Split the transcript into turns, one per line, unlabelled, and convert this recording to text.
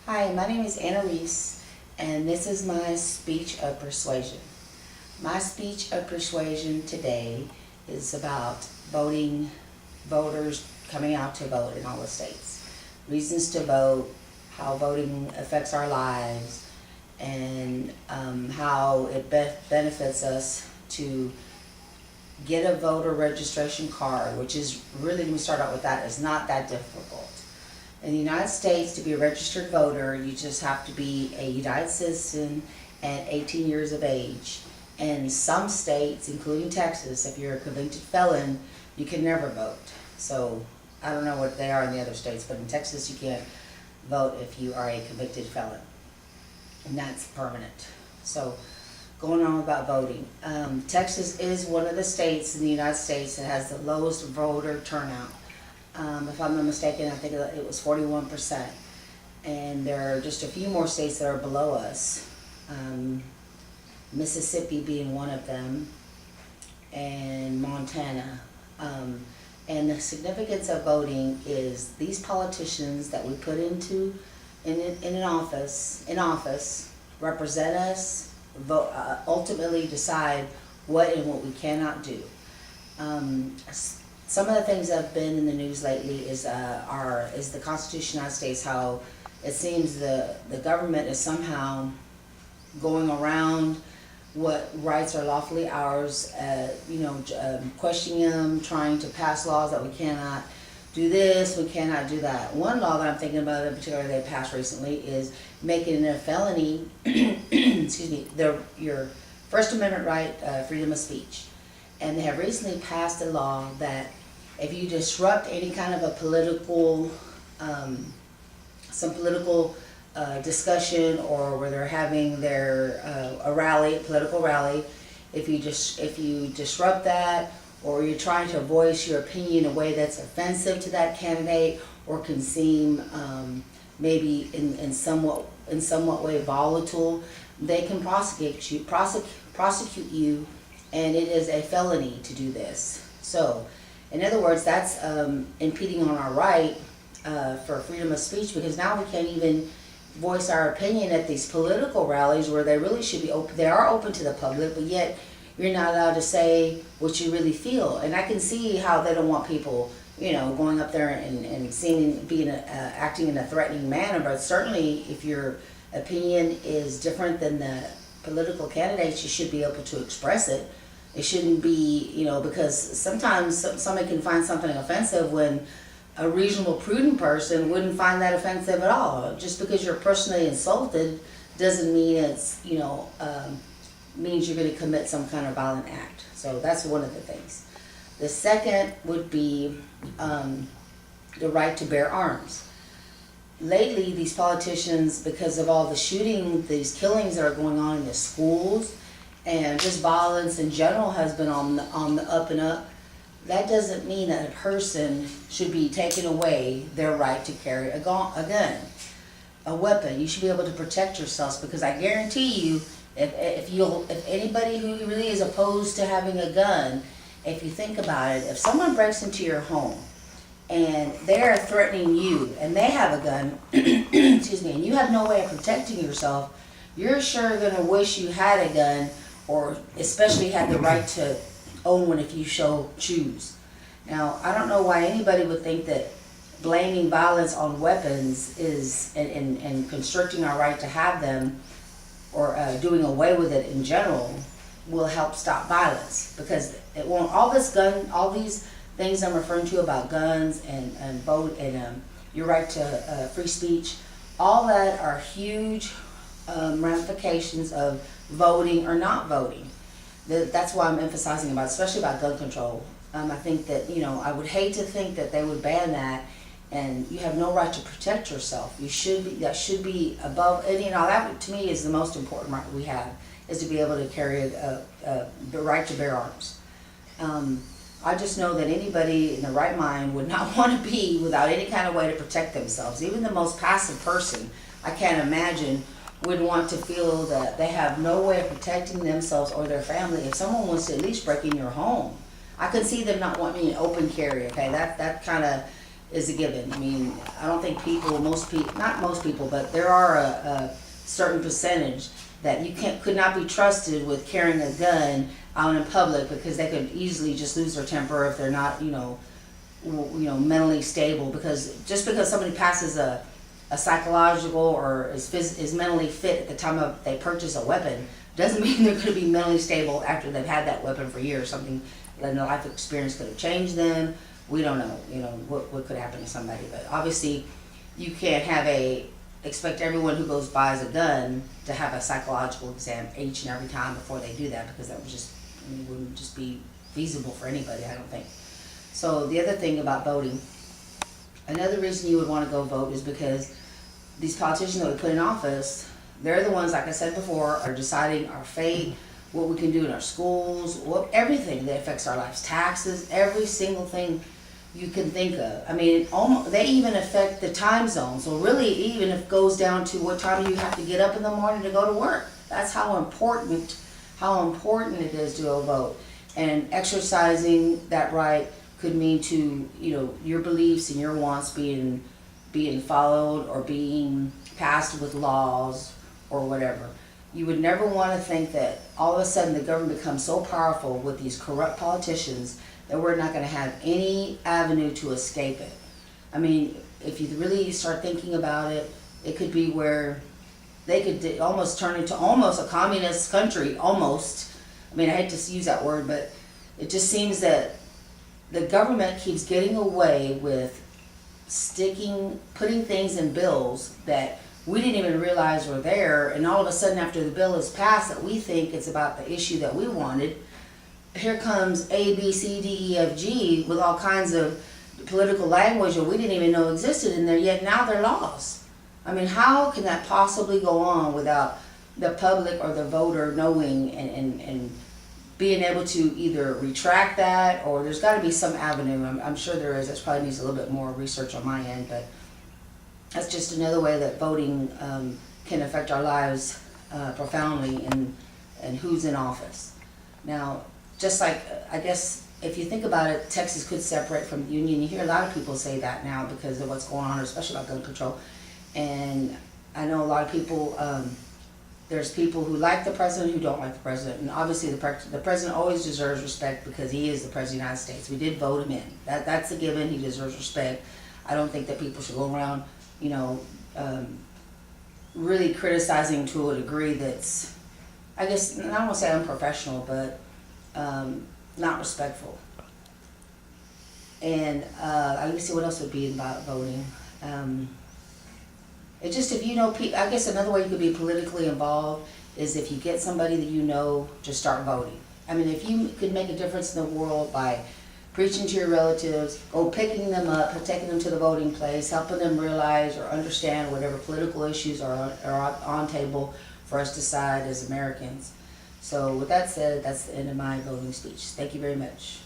Hi, my name is Anna Reese, and this is my speech of persuasion. My speech of persuasion today is about voters coming out to vote in all the states. Reasons to vote, how voting affects our lives, and how it benefits us to get a voter registration card, which is really, let me start out with that, is not that difficult. In the United States, to be a registered voter, you just have to be a United citizen at 18 years of age. And some states, including Texas, if you're a convicted felon, you can never vote. So I don't know what they are in the other states, but in Texas you can't vote if you are a convicted felon. And that's permanent. So going on about voting. Texas is one of the states in the United States that has the lowest voter turnout. If I'm not mistaken, I think it was 41%. And there are just a few more states that are below us. Mississippi being one of them, and Montana. And the significance of voting is these politicians that we put in office represent us, ultimately decide what and what we cannot do. Some of the things that have been in the news lately is the Constitution of the United States, how it seems the government is somehow going around what rights are lawfully ours, questioning them, trying to pass laws that we cannot do this, we cannot do that. One law that I'm thinking about in particular they passed recently is making it a felony, excuse me, your First Amendment right, freedom of speech. And they have recently passed a law that if you disrupt any kind of a political, discussion, or where they're having their a political rally, if you disrupt that, or you're trying to voice your opinion in a way that's offensive to that candidate, or can seem maybe in somewhat way volatile, they can prosecute you, and it is a felony to do this. So, in other words, that's impeding on our right for freedom of speech, because now we can't even voice our opinion at these political rallies where they really should be open. They are open to the public, but yet you're not allowed to say what you really feel. And I can see how they don't want people, going up there and acting in a threatening manner. But certainly, if your opinion is different than the political candidates, you should be able to express it. It shouldn't be, because sometimes somebody can find something offensive when a reasonable, prudent person wouldn't find that offensive at all. Just because you're personally insulted doesn't mean it's, means you're going to commit some kind of violent act. So that's one of the things. The second would be the right to bear arms. Lately, these politicians, because of all the shooting, these killings that are going on in the schools, and just violence in general has been on the up and up, that doesn't mean that a person should be taken away their right to carry a gun, a weapon. You should be able to protect yourselves, because I guarantee you, if anybody who really is opposed to having a gun, if you think about it, if someone breaks into your home and they're threatening you and they have a gun, excuse me, and you have no way of protecting yourself, you're sure going to wish you had a gun, or especially had the right to own one if you choose. Now, I don't know why anybody would think that blaming violence on weapons is, and constricting our right to have them, or doing away with it in general, will help stop violence, because it won't. All these things I'm referring to about guns and vote and your right to free speech, all that are huge ramifications of voting or not voting. That's why I'm emphasizing about, especially about gun control. I think that, I would hate to think that they would ban that, and you have no right to protect yourself. That should be above, and that to me is the most important right we have, is to be able to carry the right to bear arms. I just know that anybody in the right mind would not want to be without any kind of way to protect themselves. Even the most passive person, I can't imagine, would want to feel that they have no way of protecting themselves or their family. If someone wants to at least break in your home, I could see them not wanting an open carry. Okay, that kind of is a given. I mean, I don't think people, most people, not most people, but there are a certain percentage that could not be trusted with carrying a gun out in public, because they could easily just lose their temper if they're not, mentally stable. Because just because somebody passes a psychological or is mentally fit at the time of they purchase a weapon doesn't mean they're going to be mentally stable after they've had that weapon for years. Something in their life experience could have changed them. We don't know, what could happen to somebody. But obviously, you can't expect everyone who buys a gun to have a psychological exam each and every time before they do that, because that wouldn't just be feasible for anybody, I don't think. So the other thing about voting, another reason you would want to go vote is because these politicians that we put in office, they're the ones, like I said before, are deciding our fate, what we can do in our schools, everything that affects our lives, taxes, every single thing you can think of. I mean, they even affect the time zone. So really, even if it goes down to what time you have to get up in the morning to go to work. That's how important it is to go vote. And exercising that right could mean to, your beliefs and your wants being followed or being passed with laws or whatever. You would never want to think that all of a sudden the government becomes so powerful with these corrupt politicians that we're not going to have any avenue to escape it. I mean, if you really start thinking about it, it could be where they could almost turn into almost a communist country, almost. I mean, I hate to use that word, but it just seems that the government keeps getting away with putting things in bills that we didn't even realize were there, and all of a sudden after the bill is passed that we think it's about the issue that we wanted, here comes A, B, C, D, E, F, G with all kinds of political language that we didn't even know existed in there, yet now they're laws. I mean, how can that possibly go on without the public or the voter knowing and being able to either retract that, or there's got to be some avenue. I'm sure there is. That probably needs a little bit more research on my end, but that's just another way that voting can affect our lives profoundly and who's in office. Now, just like, I guess, if you think about it, Texas could separate from the union. You hear a lot of people say that now because of what's going on, especially about gun control. And I know a lot of people, there's people who like the president who don't like the president. And obviously the president always deserves respect because he is the president of the United States. We did vote him in. That's a given. He deserves respect. I don't think that people should go around, really criticizing to a degree that's, I guess, I don't want to say unprofessional, but not respectful. And let me see what else would be about voting. It's just if I guess another way you could be politically involved is if you get somebody that you know to start voting. I mean, if you could make a difference in the world by preaching to your relatives, or picking them up, taking them to the voting place, helping them realize or understand whatever political issues are on table for us to decide as Americans. So with that said, that's the end of my voting speech. Thank you very much.